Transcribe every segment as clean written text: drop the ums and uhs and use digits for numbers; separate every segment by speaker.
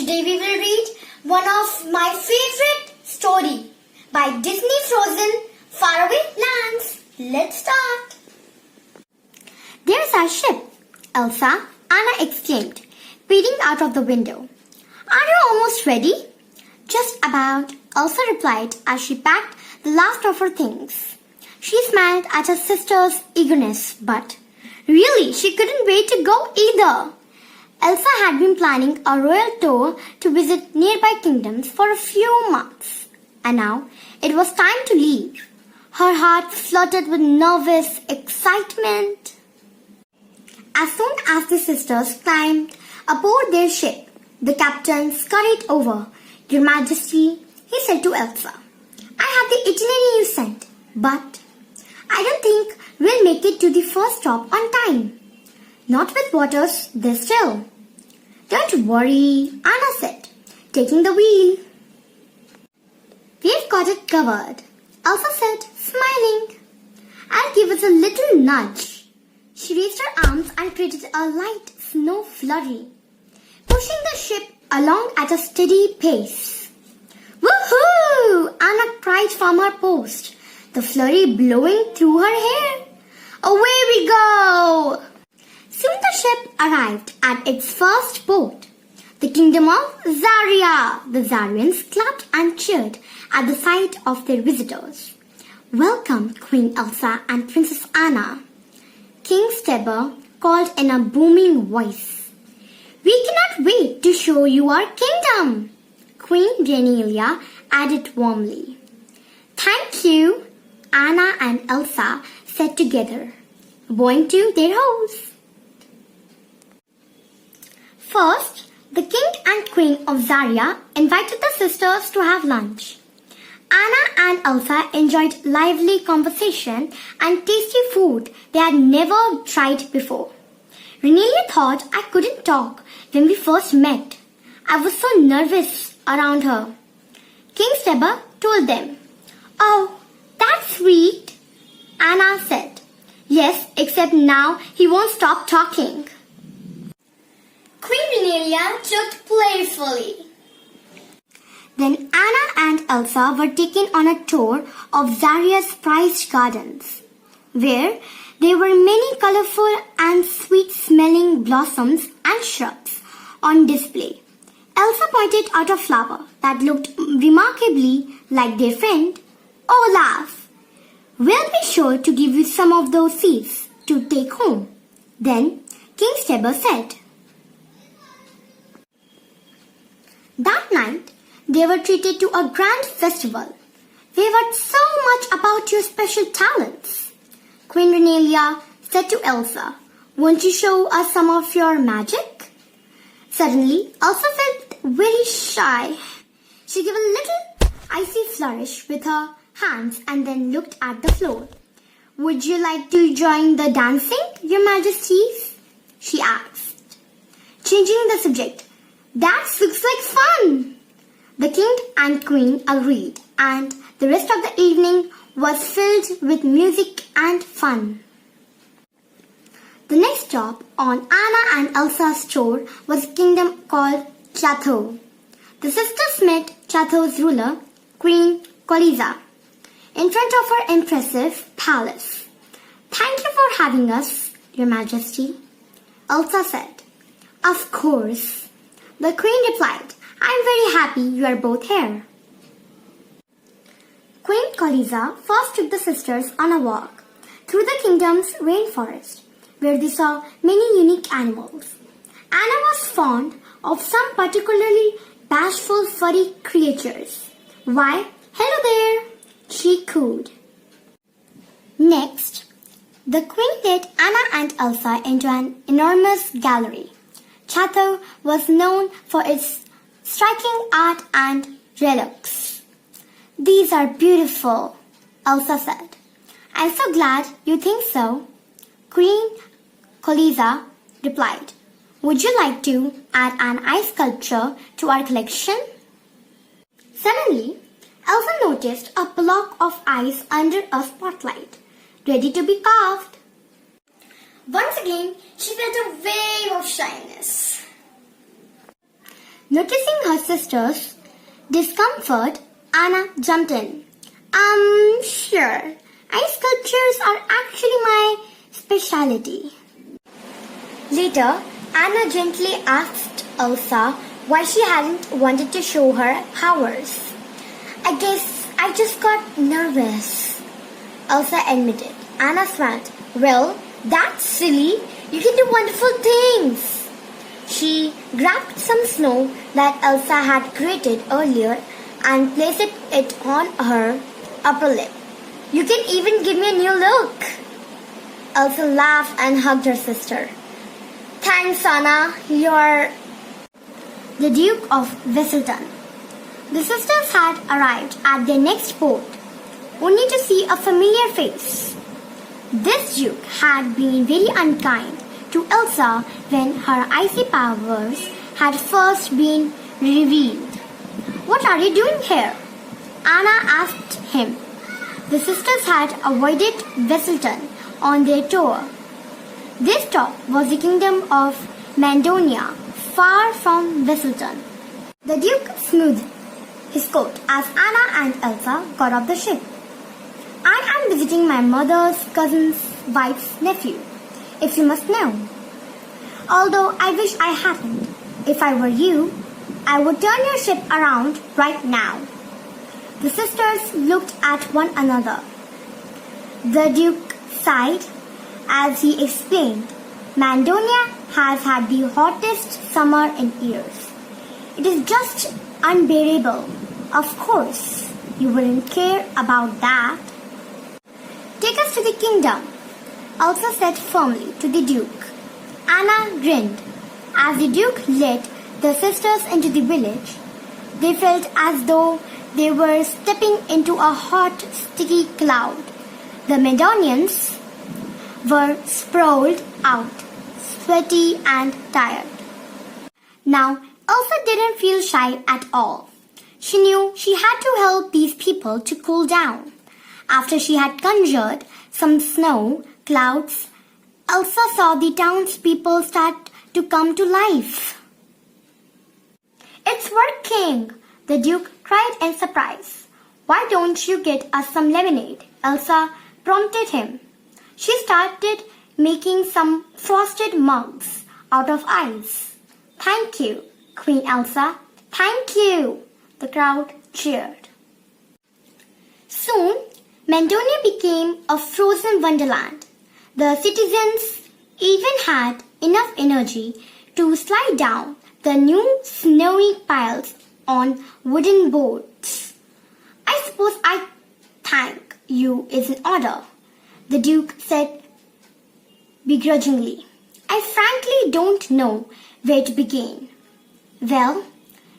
Speaker 1: Today we will read one of my favorite story by Disney Frozen, Faraway Lands. Let's start. There's our ship, Elsa, Anna exclaimed, peering out of the window. Are you almost ready? Just about, Elsa replied as she packed the last of her things. She smiled at her sister's eagerness, but really she couldn't wait to go either. Elsa had been planning a royal tour to visit nearby kingdoms for a few months, and now it was time to leave. Her heart fluttered with nervous excitement. As soon as the sisters climbed aboard their ship, the captain scurried over. "Your Majesty," he said to Elsa, "I have the itinerary you sent, but I don't think we'll make it to the first stop on time. Not with waters this still." "Don't worry," Anna said, taking the wheel. "We've got it covered," Elsa said, smiling. "I'll give us a little nudge." She raised her arms and created a light snow flurry, pushing the ship along at a steady pace. "Woohoo!" Anna cried from her post, the flurry blowing through her hair. "Away we go!" Soon the ship arrived at its first port, the kingdom of Zaria. The Zarians clapped and cheered at the sight of their visitors. "Welcome, Queen Elsa and Princess Anna," King Steber called in a booming voice. "We cannot wait to show you our kingdom," Queen Renelia added warmly. "Thank you," Anna and Elsa said together, bowing to their host. First, the king and queen of Zaria invited the sisters to have lunch. Anna and Elsa enjoyed lively conversation and tasty food they had never tried before. Renelia thought I couldn't talk when we first met. I was so nervous around her. King Steber told them. "Oh, that's sweet," Anna said. "Yes, except now he won't stop talking." Queen Renelia choked playfully. Then Anna and Elsa were taken on a tour of Zaria's prized gardens, where there were many colorful and sweet-smelling blossoms and shrubs on display. Elsa pointed out a flower that looked remarkably like their friend, Olaf. "We'll be sure to give you some of those seeds to take home," then King Steber said. That night, they were treated to a grand festival. "We've heard so much about your special talents," Queen Renelia said to Elsa. "Won't you show us some of your magic?" Suddenly, Elsa felt very shy. She gave a little icy flourish with her hands and then looked at the floor. "Would you like to join the dancing, Your Majesties?" she asked, changing the subject. "That looks like fun!" The king and queen agreed, and the rest of the evening was filled with music and fun. The next stop on Anna and Elsa's tour was a kingdom called Chateau. The sisters met Chateau's ruler, Queen Coliza, in front of her impressive palace. "Thank you for having us, Your Majesty," Elsa said. "Of course," the queen replied. "I'm very happy you are both here." Queen Coliza first took the sisters on a walk through the kingdom's rainforest, where they saw many unique animals. Anna was fond of some particularly bashful furry creatures. "Why, hello there," she cooed. Next, the queen led Anna and Elsa into an enormous gallery. Chateau was known for its striking art and relics. "These are beautiful," Elsa said. "I'm so glad you think so," Queen Coliza replied. "Would you like to add an ice sculpture to our collection?" Suddenly, Elsa noticed a block of ice under a spotlight, ready to be carved. Once again, she felt a wave of shyness. Noticing her sister's discomfort, Anna jumped in. Sure. Ice sculptures are actually my specialty. Later, Anna gently asked Elsa why she hadn't wanted to show her powers. I guess I just got nervous, Elsa admitted. Anna smiled. Well, that's silly. You can do wonderful things. She grabbed some snow that Elsa had created earlier and placed it on her upper lip. You can even give me a new look. Elsa laughed and hugged her sister. Thanks, Anna. You're the Duke of Whistleton. The sisters had arrived at their next port, only to see a familiar face. This Duke had been very unkind to Elsa when her icy powers had first been revealed. What are you doing here? Anna asked him. The sisters had avoided Whistleton on their tour. Their stop was the kingdom of Mandonia, far from Whistleton. The Duke smoothed his coat as Anna and Elsa got off the ship. I am visiting my mother's cousin's wife's nephew, if you must know. Although I wish I hadn't. If I were you, I would turn your ship around right now. The sisters looked at one another. The Duke sighed as he explained, Mandonia has had the hottest summer in years. It is just unbearable. Of course, you wouldn't care about that. Take us to the kingdom, Elsa said firmly to the Duke. Anna grinned. As the Duke led the sisters into the village, they felt as though they were stepping into a hot, sticky cloud. The Mandonians were sprawled out, sweaty and tired. Now, Elsa didn't feel shy at all. She knew she had to help these people to cool down. After she had conjured some snow clouds, Elsa saw the townspeople start to come to life. It's working, the Duke cried in surprise. Why don't you get us some lemonade? Elsa prompted him. She started making some frosted mugs out of ice. Thank you, Queen Elsa. Thank you, the crowd cheered. Soon, Mandonia became a frozen wonderland. The citizens even had enough energy to slide down the new snowy piles on wooden boards. I suppose I thank you is in order, the Duke said begrudgingly. I frankly don't know where to begin. Well,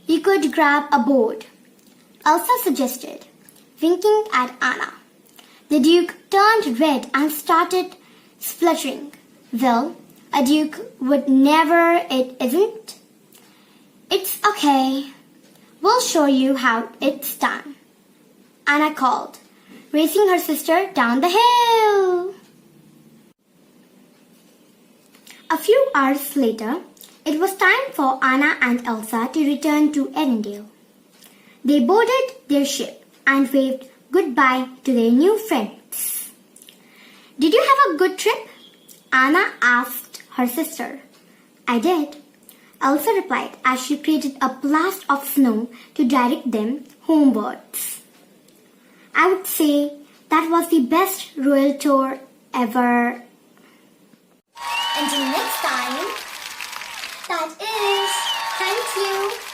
Speaker 1: you could grab a board, Elsa suggested, winking at Anna. The Duke turned red and started spluttering. Well, a Duke would never, it isn't? It's okay. We'll show you how it's done, Anna called, racing her sister down the hill. A few hours later, it was time for Anna and Elsa to return to Arendelle. They boarded their ship and waved goodbye to their new friends. Did you have a good trip? Anna asked her sister. I did, Elsa replied as she created a blast of snow to direct them homewards. I would say that was the best royal tour ever. Until next time, that is, thank you.